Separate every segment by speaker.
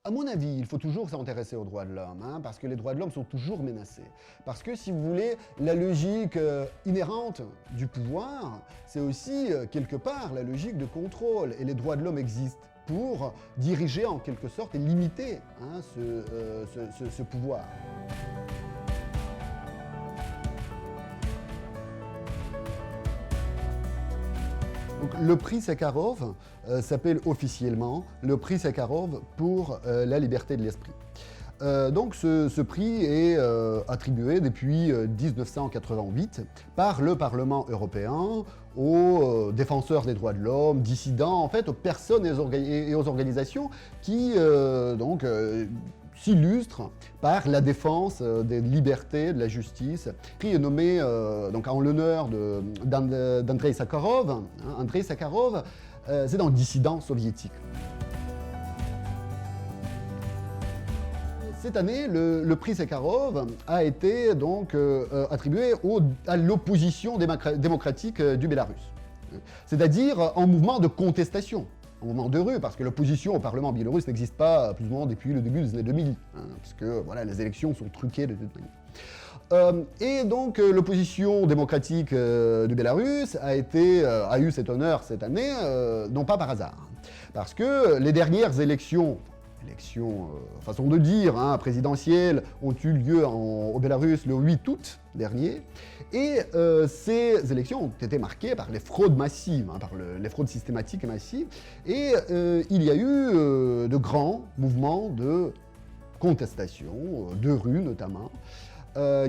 Speaker 1: À mon avis, il faut toujours s'intéresser aux droits de l'homme, parce que les droits de l'homme sont toujours menacés. Parce que, si vous voulez, la logique inhérente du pouvoir, c'est aussi, quelque part, la logique de contrôle. Et les droits de l'homme existent pour diriger, en quelque sorte, et limiter ce pouvoir. Donc, le prix Sakharov s'appelle officiellement le prix Sakharov pour la liberté de l'esprit. Donc ce prix est attribué depuis 1988 par le Parlement européen aux défenseurs des droits de l'homme, dissidents, en fait, aux personnes et aux organisations qui s'illustre par la défense des libertés, de la justice. Le prix est nommé donc en l'honneur d'Andrei Sakharov. Andrei Sakharov, c'est un dissident soviétique. Cette année, le prix Sakharov a été donc attribué à l'opposition démocratique du Bélarus, c'est-à-dire en mouvement de contestation. Un mouvement de rue, parce que l'opposition au Parlement biélorusse n'existe pas plus ou moins depuis le début des années 2000, puisque voilà, les élections sont truquées de toute manière. Et donc l'opposition démocratique du Bélarus a eu cet honneur cette année, non pas par hasard, parce que les dernières élections, façon de dire, présidentielles, ont eu lieu au Bélarus le 8 août dernier, et ces élections ont été marquées par les fraudes massives, par les fraudes systématiques et massives, et il y a eu de grands mouvements de contestation, de rue notamment,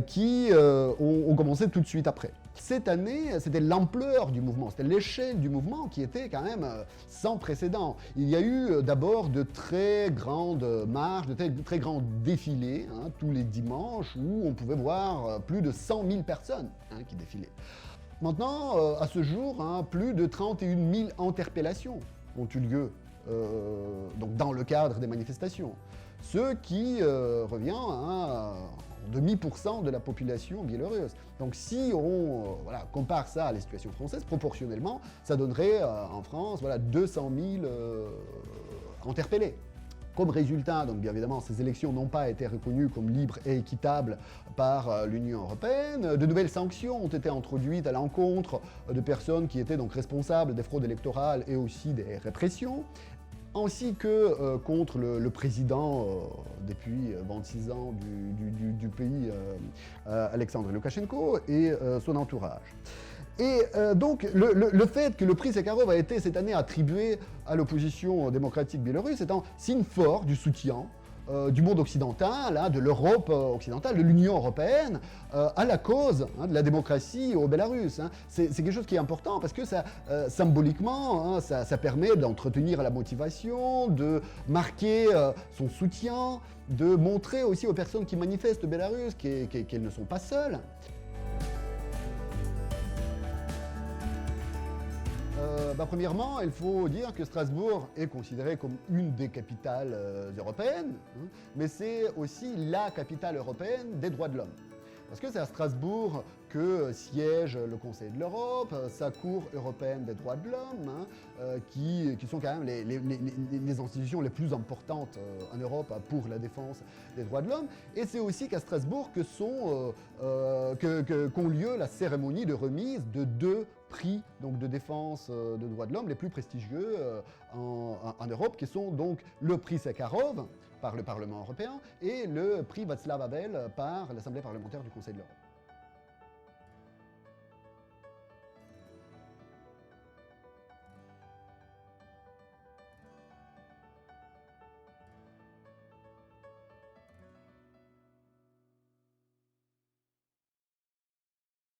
Speaker 1: qui ont commencé tout de suite après. Cette année, c'était l'ampleur du mouvement, c'était l'échelle du mouvement qui était quand même sans précédent. Il y a eu d'abord de très grandes marches, de très grands défilés, tous les dimanches, où on pouvait voir plus de 100 000 personnes qui défilaient. Maintenant, à ce jour, plus de 31 000 interpellations ont eu lieu donc dans le cadre des manifestations, ce qui revient à 0,5% de la population biélorusse. Donc si on compare ça à la situation française, proportionnellement, ça donnerait en France 200 000 interpellés. Comme résultat, donc bien évidemment, ces élections n'ont pas été reconnues comme libres et équitables par l'Union européenne. De nouvelles sanctions ont été introduites à l'encontre de personnes qui étaient donc responsables des fraudes électorales et aussi des répressions, ainsi que contre le président depuis 26 ans du pays, Alexandre Loukachenko, et son entourage. Et donc le fait que le prix Sakharov a été cette année attribué à l'opposition démocratique biélorusse est un signe fort du soutien du monde occidental, de l'Europe occidentale, de l'Union européenne, à la cause de la démocratie au Bélarus. C'est quelque chose qui est important parce que ça, symboliquement, ça permet d'entretenir la motivation, de marquer son soutien, de montrer aussi aux personnes qui manifestent au Bélarus qu'elles ne sont pas seules. Premièrement, il faut dire que Strasbourg est considérée comme une des capitales européennes, mais c'est aussi la capitale européenne des droits de l'homme. Parce que c'est à Strasbourg que siège le Conseil de l'Europe, sa Cour européenne des droits de l'homme, qui sont quand même les institutions les plus importantes en Europe pour la défense des droits de l'homme. Et c'est aussi qu'à Strasbourg qu'ont lieu la cérémonie de remise de 2 prix donc, de défense de droits de l'homme les plus prestigieux en Europe, qui sont donc le prix Sakharov par le Parlement européen et le prix Václav Havel par l'Assemblée parlementaire du Conseil de l'Europe.